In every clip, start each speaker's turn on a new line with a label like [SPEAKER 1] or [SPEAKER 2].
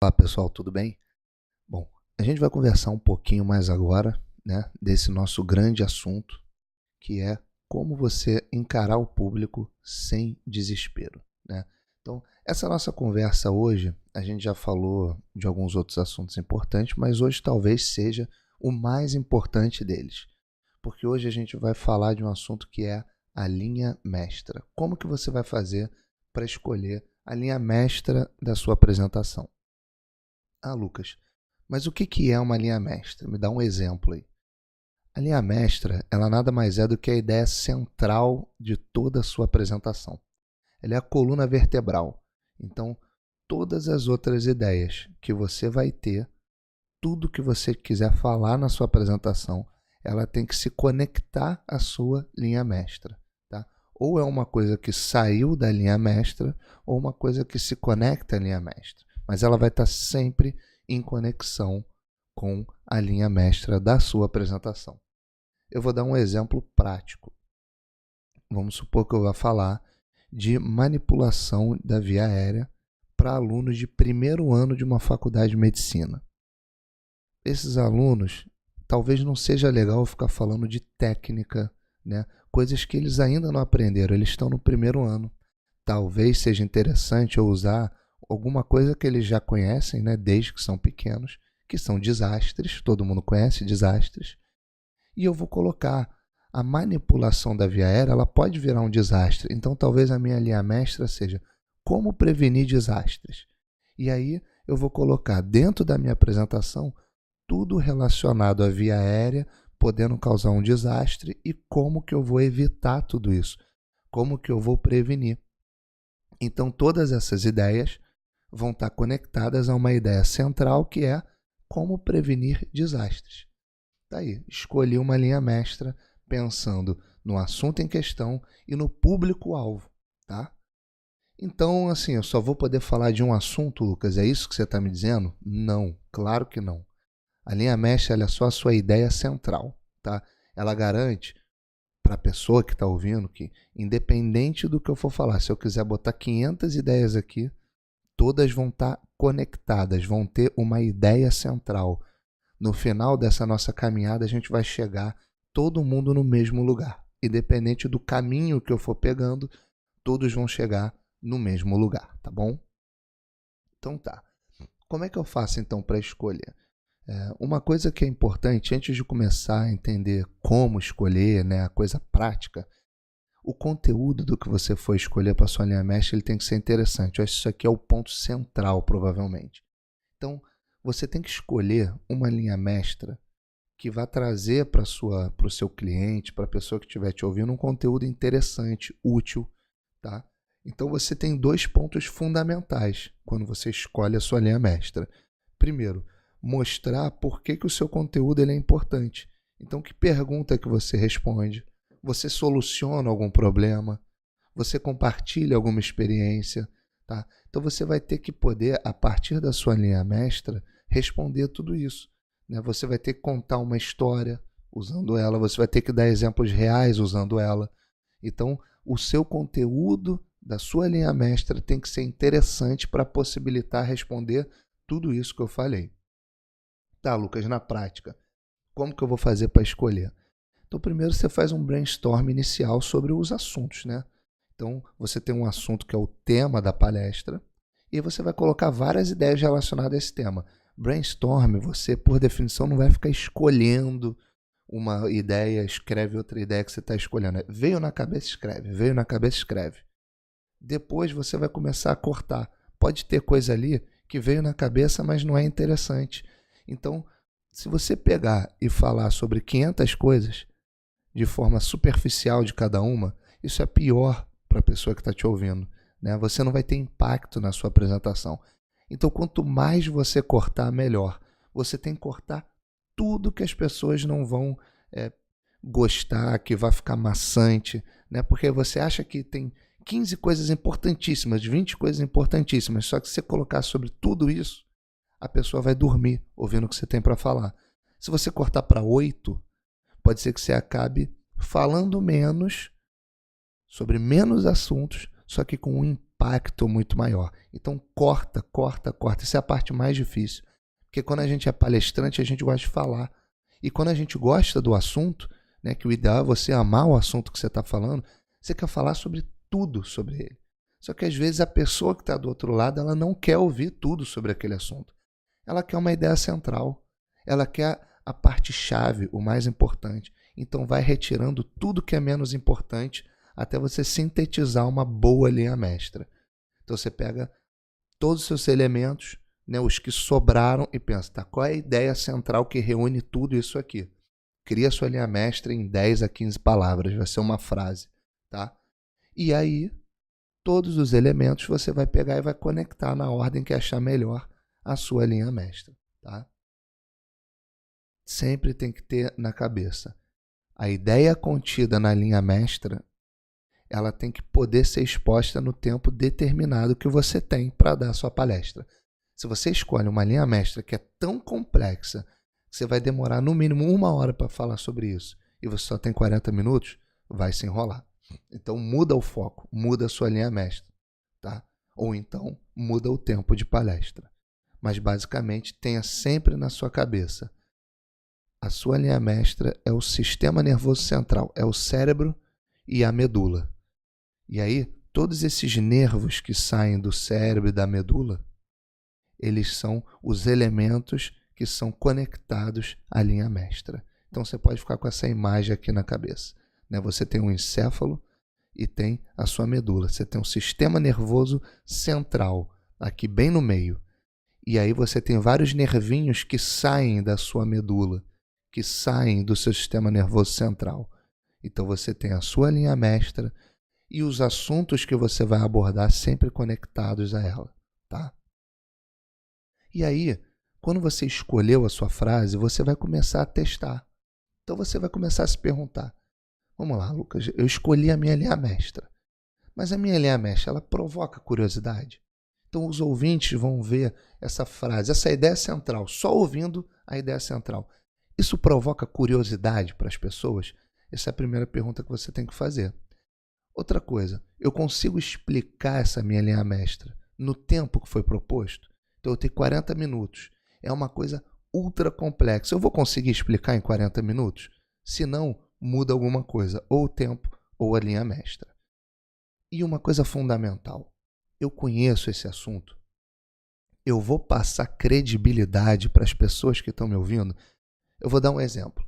[SPEAKER 1] Olá pessoal, tudo bem? Bom, a gente vai conversar um pouquinho mais agora, né, desse nosso grande assunto, que é como você encarar o público sem desespero, né? Então, essa nossa conversa hoje, a gente já falou de alguns outros assuntos importantes, mas hoje talvez seja o mais importante deles, porque hoje a gente vai falar de um assunto que é a linha mestra. Como que você vai fazer para escolher a linha mestra da sua apresentação? Ah, Lucas, mas o que é uma linha mestra? Me dá um exemplo aí. A linha mestra, ela nada mais é do que a ideia central de toda a sua apresentação. Ela é a coluna vertebral. Então, todas as outras ideias que você vai ter, tudo que você quiser falar na sua apresentação, ela tem que se conectar à sua linha mestra, tá? Ou é uma coisa que saiu da linha mestra, ou uma coisa que se conecta à linha mestra. Mas ela vai estar sempre em conexão com a linha mestra da sua apresentação. Eu vou dar um exemplo prático. Vamos supor que eu vá falar de manipulação da via aérea para alunos de primeiro ano de uma faculdade de medicina. Esses alunos, talvez não seja legal eu ficar falando de técnica, né? Coisas que eles ainda não aprenderam, eles estão no primeiro ano. Talvez seja interessante eu usar alguma coisa que eles já conhecem, né, desde que são pequenos, que são desastres, todo mundo conhece desastres, e eu vou colocar a manipulação da via aérea, ela pode virar um desastre, então talvez a minha linha mestra seja como prevenir desastres. E aí eu vou colocar dentro da minha apresentação tudo relacionado à via aérea, podendo causar um desastre e como que eu vou evitar tudo isso, como que eu vou prevenir. Então todas essas ideias vão estar conectadas a uma ideia central que é como prevenir desastres. Tá aí, escolhi uma linha mestra pensando no assunto em questão e no público-alvo, tá? Então, assim, eu só vou poder falar de um assunto, Lucas, é isso que você está me dizendo? Não, claro que não. A linha mestra ela é só a sua ideia central, tá? Ela garante para a pessoa que está ouvindo que, independente do que eu for falar, se eu quiser botar 500 ideias aqui, todas vão estar conectadas, vão ter uma ideia central. No final dessa nossa caminhada, a gente vai chegar todo mundo no mesmo lugar. Independente do caminho que eu for pegando, todos vão chegar no mesmo lugar, tá bom? Então tá. Como é que eu faço então para escolher? Uma coisa que é importante, antes de começar a entender como escolher, né, a coisa prática, o conteúdo do que você for escolher para sua linha mestra ele tem que ser interessante. Eu acho que isso aqui é o ponto central, provavelmente. Então, você tem que escolher uma linha mestra que vai trazer para o seu cliente, para a pessoa que estiver te ouvindo, um conteúdo interessante, útil, tá? Então, você tem dois pontos fundamentais quando você escolhe a sua linha mestra. Primeiro, mostrar por que o seu conteúdo ele é importante. Então, que pergunta que você responde? Você soluciona algum problema? Você compartilha alguma experiência? Tá? Então, você vai ter que poder, a partir da sua linha mestra, responder tudo isso. Né? Você vai ter que contar uma história usando ela, você vai ter que dar exemplos reais usando ela. Então, o seu conteúdo da sua linha mestra tem que ser interessante para possibilitar responder tudo isso que eu falei. Tá, Lucas, na prática, como que eu vou fazer para escolher? Então, primeiro você faz um brainstorm inicial sobre os assuntos, né? Então, você tem um assunto que é o tema da palestra e você vai colocar várias ideias relacionadas a esse tema. Brainstorm, você, por definição, não vai ficar escolhendo uma ideia, escreve outra ideia que você está escolhendo. Veio na cabeça, escreve. Veio na cabeça, escreve. Depois você vai começar a cortar. Pode ter coisa ali que veio na cabeça, mas não é interessante. Então, se você pegar e falar sobre 500 coisas de forma superficial de cada uma, isso é pior para a pessoa que está te ouvindo. Né? Você não vai ter impacto na sua apresentação. Então, quanto mais você cortar, melhor. Você tem que cortar tudo que as pessoas não vão gostar, que vai ficar maçante, né? Porque você acha que tem 15 coisas importantíssimas, 20 coisas importantíssimas, só que se você colocar sobre tudo isso, a pessoa vai dormir ouvindo o que você tem para falar. Se você cortar para 8, pode ser que você acabe falando menos, sobre menos assuntos, só que com um impacto muito maior. Então corta. Essa é a parte mais difícil. Porque quando a gente é palestrante, a gente gosta de falar. E quando a gente gosta do assunto, né, que o ideal é você amar o assunto que você está falando, você quer falar sobre tudo sobre ele. Só que às vezes a pessoa que está do outro lado, ela não quer ouvir tudo sobre aquele assunto. Ela quer uma ideia central. Ela quer a parte-chave, o mais importante. Então vai retirando tudo que é menos importante até você sintetizar uma boa linha mestra. Então você pega todos os seus elementos, né, os que sobraram, e pensa, tá, qual é a ideia central que reúne tudo isso aqui? Cria sua linha mestra em 10 a 15 palavras, vai ser uma frase. Tá? E aí, todos os elementos você vai pegar e vai conectar na ordem que achar melhor a sua linha mestra. Tá? Sempre tem que ter na cabeça. A ideia contida na linha mestra, ela tem que poder ser exposta no tempo determinado que você tem para dar a sua palestra. Se você escolhe uma linha mestra que é tão complexa, que você vai demorar no mínimo 1 hora para falar sobre isso, e você só tem 40 minutos, vai se enrolar. Então muda o foco, muda a sua linha mestra. Tá? Ou então muda o tempo de palestra. Mas basicamente tenha sempre na sua cabeça, a sua linha mestra é o sistema nervoso central, é o cérebro e a medula. E aí, todos esses nervos que saem do cérebro e da medula, eles são os elementos que são conectados à linha mestra. Então você pode ficar com essa imagem aqui na cabeça. Né? Você tem um encéfalo e tem a sua medula. Você tem um sistema nervoso central, aqui bem no meio. E aí você tem vários nervinhos que saem da sua medula, que saem do seu sistema nervoso central. Então você tem a sua linha mestra e os assuntos que você vai abordar sempre conectados a ela. Tá? E aí, quando você escolheu a sua frase, você vai começar a testar. Então você vai começar a se perguntar, vamos lá, Lucas, eu escolhi a minha linha mestra, mas a minha linha mestra, ela provoca curiosidade? Então os ouvintes vão ver essa frase, essa ideia central, só ouvindo a ideia central. Isso provoca curiosidade para as pessoas? Essa é a primeira pergunta que você tem que fazer. Outra coisa, eu consigo explicar essa minha linha mestra no tempo que foi proposto? Então eu tenho 40 minutos. É uma coisa ultra complexa. Eu vou conseguir explicar em 40 minutos? Se não, muda alguma coisa, ou o tempo ou a linha mestra. E uma coisa fundamental, eu conheço esse assunto, eu vou passar credibilidade para as pessoas que estão me ouvindo. Eu vou dar um exemplo.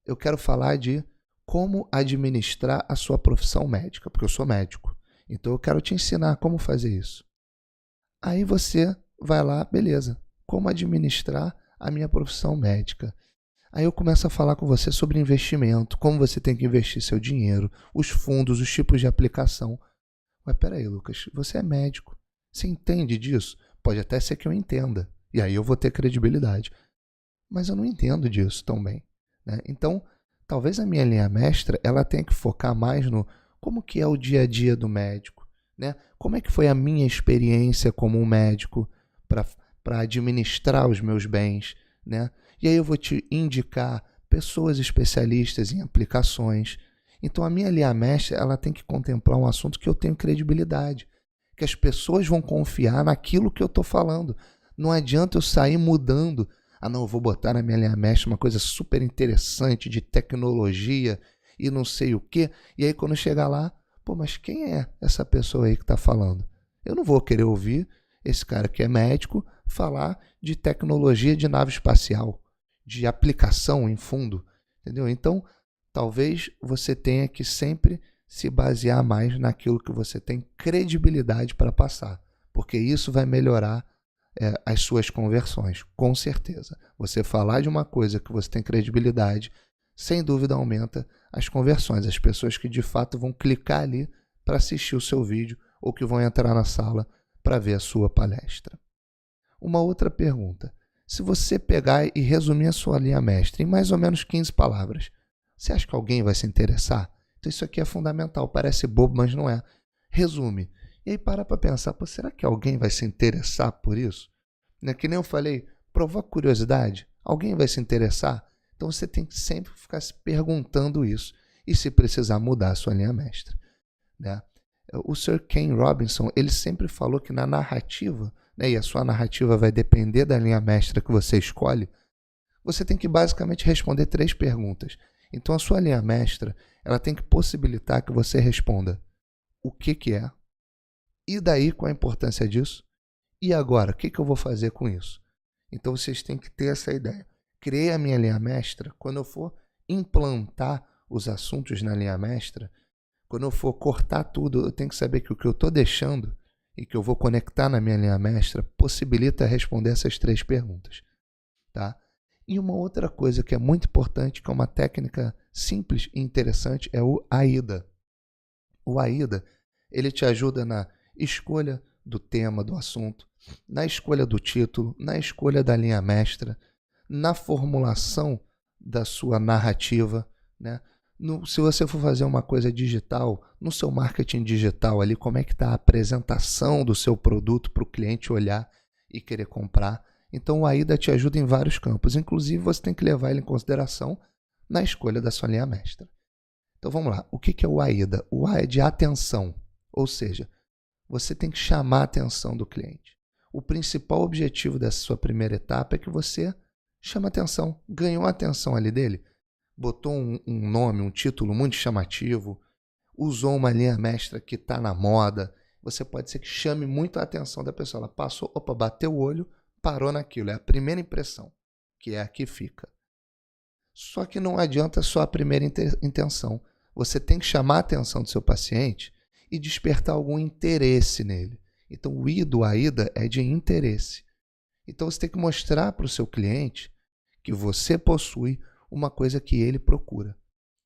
[SPEAKER 1] Eu quero falar de como administrar a sua profissão médica, porque eu sou médico. Então eu quero te ensinar como fazer isso. Aí você vai lá, beleza, como administrar a minha profissão médica. Aí eu começo a falar com você sobre investimento, como você tem que investir seu dinheiro, os fundos, os tipos de aplicação. Mas peraí, Lucas, você é médico, você entende disso? Pode até ser que eu entenda, e aí eu vou ter credibilidade. Mas eu não entendo disso tão bem. Né? Então, talvez a minha linha mestra ela tenha que focar mais no como que é o dia a dia do médico. Né? Como é que foi a minha experiência como um médico para administrar os meus bens. Né? E aí eu vou te indicar pessoas especialistas em aplicações. Então a minha linha mestra ela tem que contemplar um assunto que eu tenho credibilidade, que as pessoas vão confiar naquilo que eu estou falando. Não adianta eu sair mudando. Ah, não, eu vou botar na minha linha mestra uma coisa super interessante de tecnologia e não sei o quê. E aí quando chegar lá, pô, mas quem é essa pessoa aí que está falando? Eu não vou querer ouvir esse cara que é médico falar de tecnologia de nave espacial, de aplicação em fundo, entendeu? Então, talvez você tenha que sempre se basear mais naquilo que você tem credibilidade para passar, porque isso vai melhorar as suas conversões, com certeza. Você falar de uma coisa que você tem credibilidade, sem dúvida aumenta as conversões, as pessoas que de fato vão clicar ali para assistir o seu vídeo ou que vão entrar na sala para ver a sua palestra. Uma outra pergunta, se você pegar e resumir a sua linha mestra em mais ou menos 15 palavras, você acha que alguém vai se interessar? Então isso aqui é fundamental, parece bobo, mas não é. Resume. E aí para pensar, pô, será que alguém vai se interessar por isso? Né? Que nem eu falei, provoca curiosidade, alguém vai se interessar? Então você tem que sempre ficar se perguntando isso e se precisar mudar a sua linha mestra. Né? O Sir Ken Robinson, ele sempre falou que na narrativa, né, e a sua narrativa vai depender da linha mestra que você escolhe, você tem que basicamente responder 3 perguntas. Então a sua linha mestra, ela tem que possibilitar que você responda o que é, e daí qual a importância disso, e agora, o que eu vou fazer com isso? Então vocês têm que ter essa ideia. Criei a minha linha mestra, quando eu for implantar os assuntos na linha mestra, quando eu for cortar tudo, eu tenho que saber que o que eu estou deixando e que eu vou conectar na minha linha mestra possibilita responder essas 3 perguntas. Tá? E uma outra coisa que é muito importante, que é uma técnica simples e interessante, é o AIDA. O AIDA, ele te ajuda na escolha do tema, do assunto, na escolha do título, na escolha da linha mestra, na formulação da sua narrativa, né? Se você for fazer uma coisa digital, no seu marketing digital ali, como é que está a apresentação do seu produto para o cliente olhar e querer comprar. Então o AIDA te ajuda em vários campos, inclusive você tem que levar ele em consideração na escolha da sua linha mestra. Então vamos lá, o que é o AIDA? O A é de atenção, ou seja, você tem que chamar a atenção do cliente. O principal objetivo dessa sua primeira etapa é que você chama a atenção, ganhou a atenção ali dele, botou um nome, um título muito chamativo, usou uma linha mestra que está na moda, você pode ser que chame muito a atenção da pessoa. Ela passou, bateu o olho, parou naquilo. É a primeira impressão, que é a que fica. Só que não adianta só a primeira intenção. Você tem que chamar a atenção do seu paciente e despertar algum interesse nele. Então, o I do AIDA é de interesse. Então, você tem que mostrar para o seu cliente que você possui uma coisa que ele procura.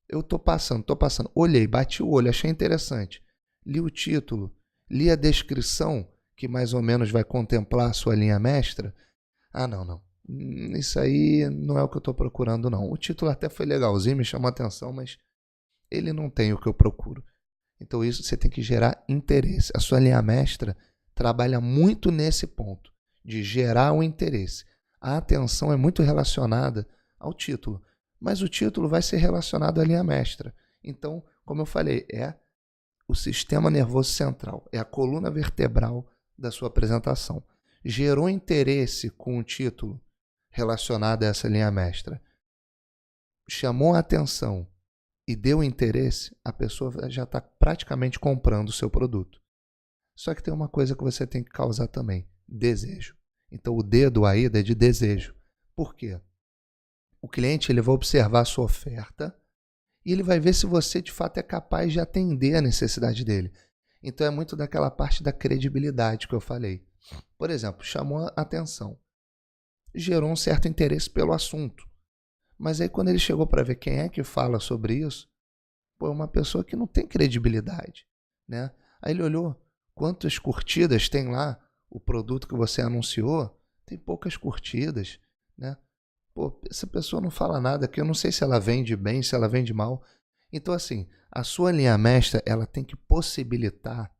[SPEAKER 1] Eu estou passando, olhei, bati o olho, achei interessante. Li o título, li a descrição, que mais ou menos vai contemplar a sua linha mestra. Ah, não. Isso aí não é o que eu estou procurando, não. O título até foi legalzinho, me chamou a atenção, mas ele não tem o que eu procuro. Então, isso você tem que gerar interesse. A sua linha mestra trabalha muito nesse ponto, de gerar o interesse. A atenção é muito relacionada ao título, mas o título vai ser relacionado à linha mestra. Então, como eu falei, é o sistema nervoso central, é a coluna vertebral da sua apresentação. Gerou interesse com o título relacionado a essa linha mestra, chamou a atenção e deu interesse, a pessoa já está praticamente comprando o seu produto. Só que tem uma coisa que você tem que causar também, desejo. Então o D do AIDA é de desejo. Por quê? O cliente ele vai observar a sua oferta e ele vai ver se você de fato é capaz de atender a necessidade dele. Então é muito daquela parte da credibilidade que eu falei. Por exemplo, chamou a atenção, gerou um certo interesse pelo assunto. Mas aí quando ele chegou para ver quem é que fala sobre isso, é uma pessoa que não tem credibilidade, né? Aí ele olhou, quantas curtidas tem lá o produto que você anunciou? Tem poucas curtidas, né? Essa pessoa não fala nada, que eu não sei se ela vende bem, se ela vende mal. Então, assim, a sua linha mestra, ela tem que possibilitar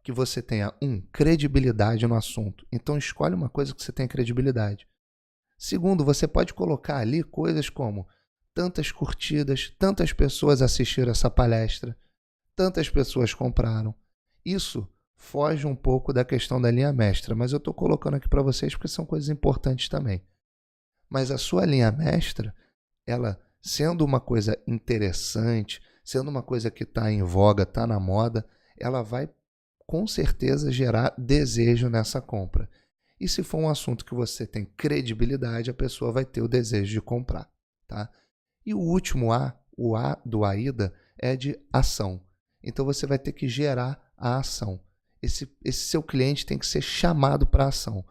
[SPEAKER 1] que você tenha, credibilidade no assunto. Então, escolhe uma coisa que você tenha credibilidade. Segundo, você pode colocar ali coisas como tantas curtidas, tantas pessoas assistiram essa palestra, tantas pessoas compraram. Isso foge um pouco da questão da linha mestra, mas eu estou colocando aqui para vocês porque são coisas importantes também. Mas a sua linha mestra, ela sendo uma coisa interessante, sendo uma coisa que está em voga, está na moda, ela vai com certeza gerar desejo nessa compra. E se for um assunto que você tem credibilidade, a pessoa vai ter o desejo de comprar. Tá? E o último A, o A do AIDA, é de ação. Então você vai ter que gerar a ação. Esse seu cliente tem que ser chamado para a ação.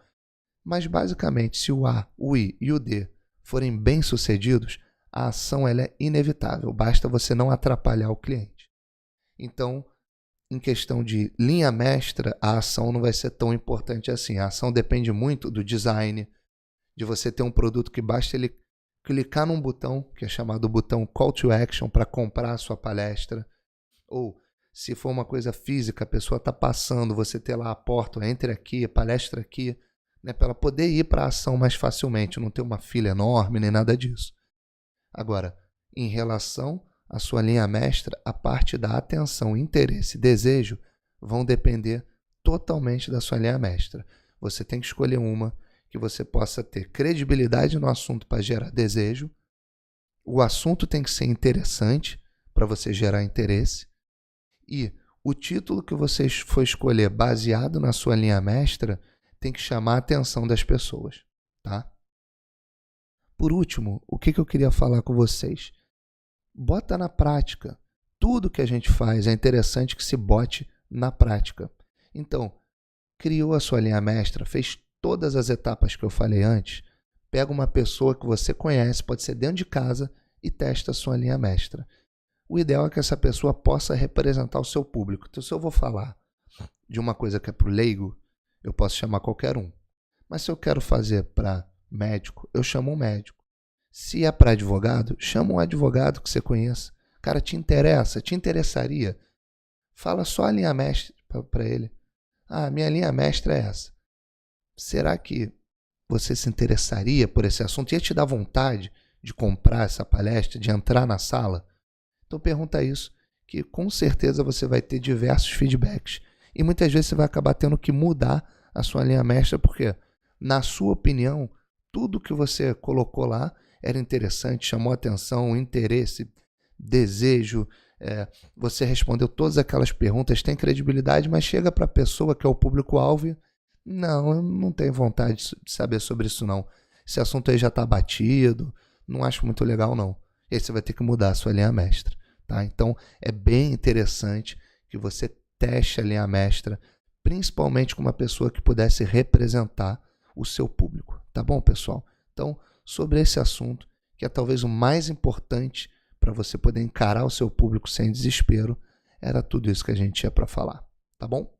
[SPEAKER 1] Mas basicamente, se o A, o I e o D forem bem-sucedidos, a ação ela é inevitável, basta você não atrapalhar o cliente. Então, em questão de linha mestra, a ação não vai ser tão importante assim. A ação depende muito do design, de você ter um produto que basta ele clicar num botão, que é chamado botão Call to Action, para comprar a sua palestra. Ou, se for uma coisa física, a pessoa está passando, você ter lá a porta, entre aqui, a palestra aqui, né, para ela poder ir para a ação mais facilmente, não ter uma fila enorme, nem nada disso. Agora, em relação à sua linha mestra, a parte da atenção, interesse, desejo, vão depender totalmente da sua linha mestra. Você tem que escolher uma que você possa ter credibilidade no assunto para gerar desejo. O assunto tem que ser interessante para você gerar interesse. E o título que você for escolher baseado na sua linha mestra tem que chamar a atenção das pessoas, tá? Por último, o que eu queria falar com vocês? Bota na prática. Tudo que a gente faz é interessante que se bote na prática. Então, criou a sua linha mestra, fez todas as etapas que eu falei antes, pega uma pessoa que você conhece, pode ser dentro de casa, e testa a sua linha mestra. O ideal é que essa pessoa possa representar o seu público. Então, se eu vou falar de uma coisa que é para o leigo, eu posso chamar qualquer um. Mas se eu quero fazer para médico, eu chamo um médico. Se é para advogado, chama um advogado que você conheça. Cara, te interessa? Te interessaria? Fala só a linha mestra para ele. Ah, minha linha mestra é essa. Será que você se interessaria por esse assunto? Ia te dar vontade de comprar essa palestra, de entrar na sala? Então pergunta isso, que com certeza você vai ter diversos feedbacks. E muitas vezes você vai acabar tendo que mudar a sua linha mestra, porque, na sua opinião, tudo que você colocou lá era interessante, chamou atenção, interesse, desejo, você respondeu todas aquelas perguntas, tem credibilidade, mas chega para a pessoa que é o público-alvo e não, eu não tenho vontade de saber sobre isso não. Esse assunto aí já está batido, não acho muito legal não. E aí você vai ter que mudar a sua linha mestra. Tá? Então é bem interessante que você teste a linha mestra, principalmente com uma pessoa que pudesse representar o seu público. Tá bom, pessoal? Então, sobre esse assunto, que é talvez o mais importante para você poder encarar o seu público sem desespero, era tudo isso que a gente tinha para falar. Tá bom?